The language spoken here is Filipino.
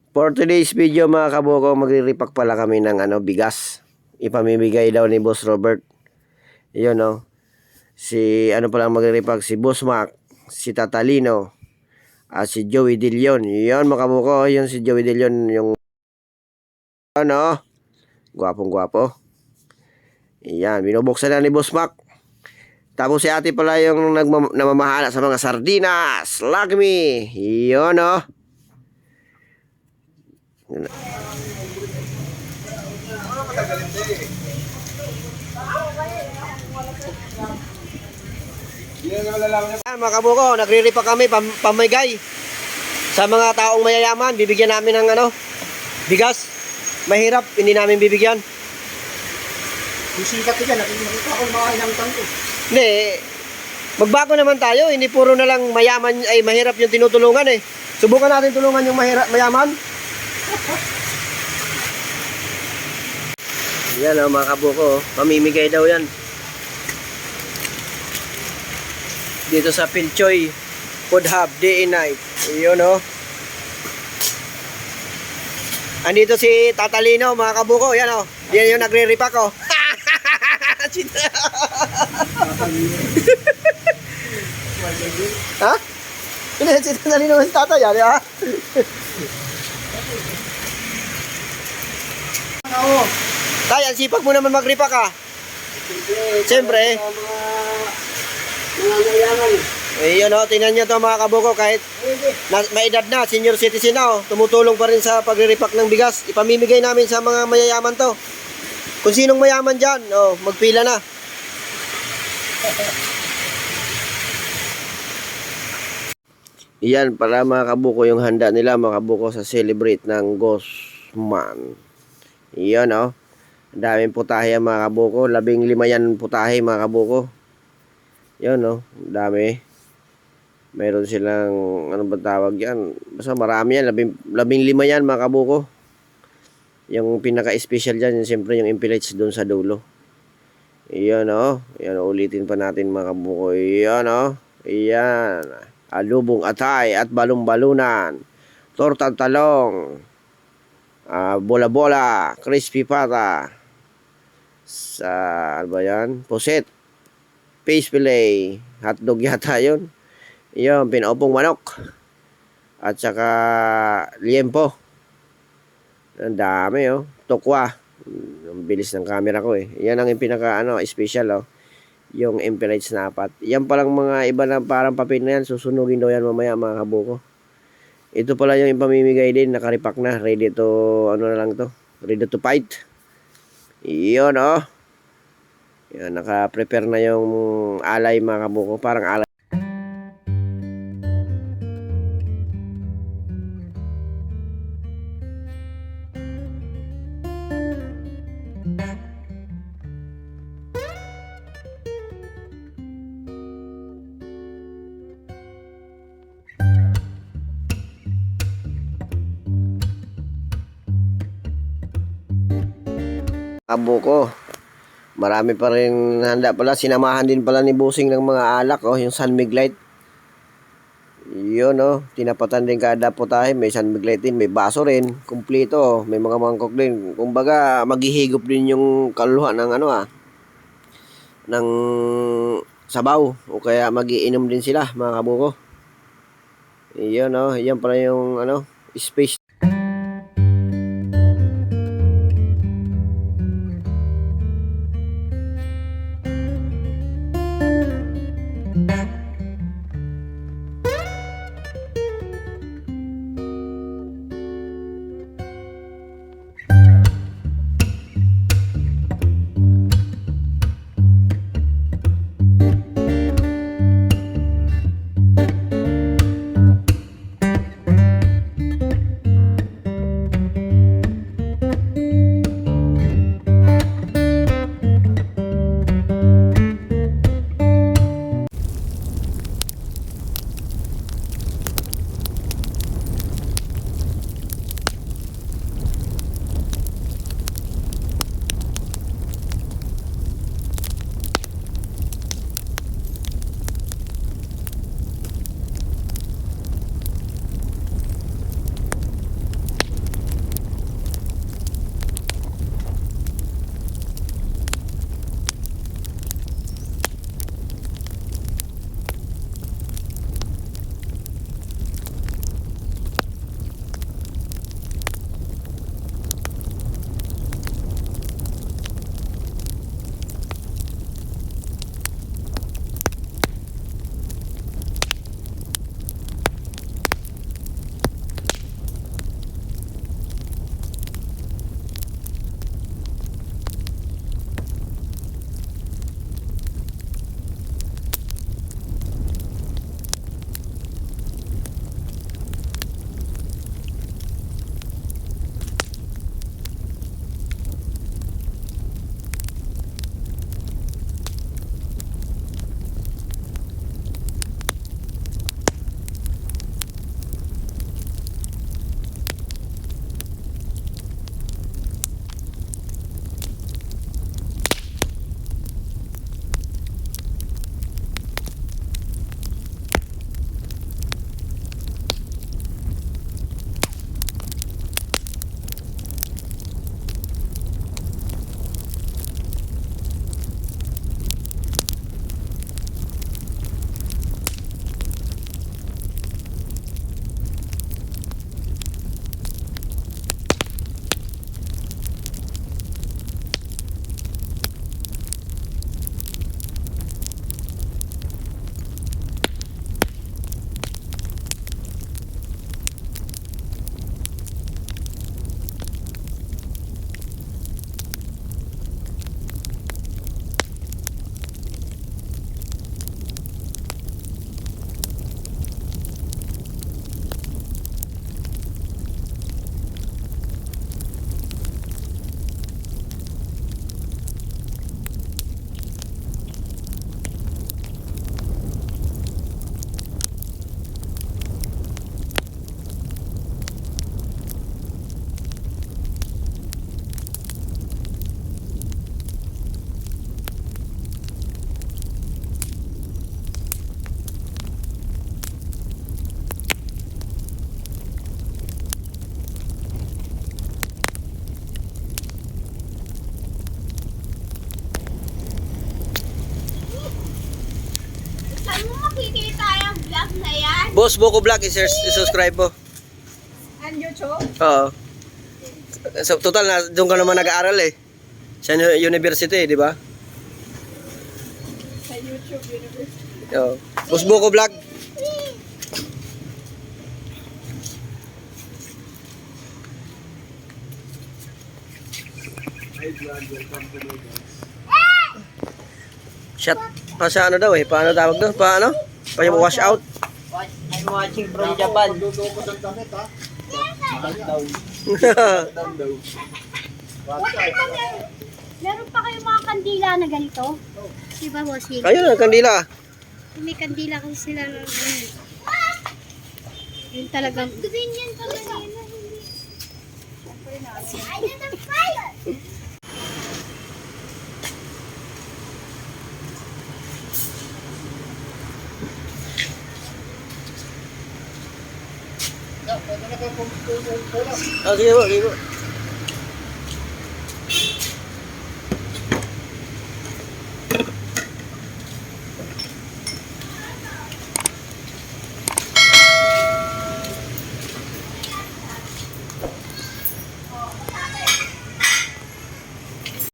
For today's video mga kabuko, magre-repack pala kami ng bigas. Ipamimigay daw ni Boss Robert. Yun Si pala magre-repack, si Boss Mac, si Tatalino, at si Joey De Leon. Yun mga kabuko, yun si Joey De Leon, yung gwapong-gwapo. Yan, binubuksan na ni Boss Mac. Tapos si ate pala yung namamahala sa mga sardinas. Lagmi. Yun Mga kabuko, nagre-repack kami pamigay sa mga taong mayayaman. Bibigyan namin ng bigas. Mahirap, hindi namin bibigyan. Sisikat ko dyan, nakikita ko mga ilang tangko. Hindi, magbago naman tayo. Hindi puro na lang mayaman ay mahirap yung tinutulungan eh. Subukan natin tulungan yung mayaman. Yan mga kabuko, pamimigay daw yan. Dito sa Pilchoy Food Hub, day and night. Yun Andito si Tatalino mga kabuko, yan yan yung nagre-repack Ha? Hindi, si Tatalino si Tata yan, ha? Tay, ang sipag mo naman mag-repack Siyempre. Mga mayaman. Yun tingnan nyo to mga kabuko, kahit may edad na, senior citizen na tumutulong pa rin sa pagre-repack ng bigas. Ipamimigay namin sa mga mayayaman to. Kung sinong mayaman dyan, magpila na. Iyan para mga kabuko yung handa nila mga kabuko sa celebrate ng Gosman. Iyan daming putahe mga kabuko, 15 yan putahe mga kabuko. Yun dami. Mayroon silang ano ba tawag yan, basta marami yan, 15 yan mga kabuko. Yung pinaka-special dyan, siyempre yung impellets doon sa dulo. Iyan yan, ulitin pa natin mga kabuko. Iyan iyan, alubong atay at balong-balunan, tortang talong, bola-bola, crispy pata, sa ano ba yan, puset, face fillet, hotdog yata yun. Yun, pinaupong manok, at saka liempo. Ang dami tokwa. Ang bilis ng camera ko yan ang pinaka special yung impellets na apat. Yan palang mga iba na parang papel na yan, susunugin daw yan mamaya mga kabuko. Ito pala yung ipamimigay din, nakaripak na, ready to na lang to, ready to fight. Yun yan, naka-prepare na yung alay mga kabuko, parang alay. Kabuko, marami pa rin handa pala. Sinamahan din pala ni Busing ng mga alak yung San Miguel. Yun tinapatan din kada putahe. May San Miguel din, may baso rin, kumplito, may mga mangkok din. Kumbaga maghihigop din yung kaluluhan ng ng sabaw, o kaya magiinom din sila mga kabuko. Yun yan pala yung space. Boss Boko Vlog, i-subscribe mo. And YouTube? Oo. So, total na doon ka naman nag-aaral eh. Sa university, di ba? Sa YouTube University. Oo. Boss Boko Vlog. Shot. Sa ano daw eh? Paano tawag doon? Paano? Pa-wash out? I'm watching from Japan. Meron pa kayong mga kandila na ganito? Di ba, bossing? Ayun ang kandila. May kandila kasi sila na ano. Yun talagang... Ganyan talaga yun. Ah, sige po, sige po.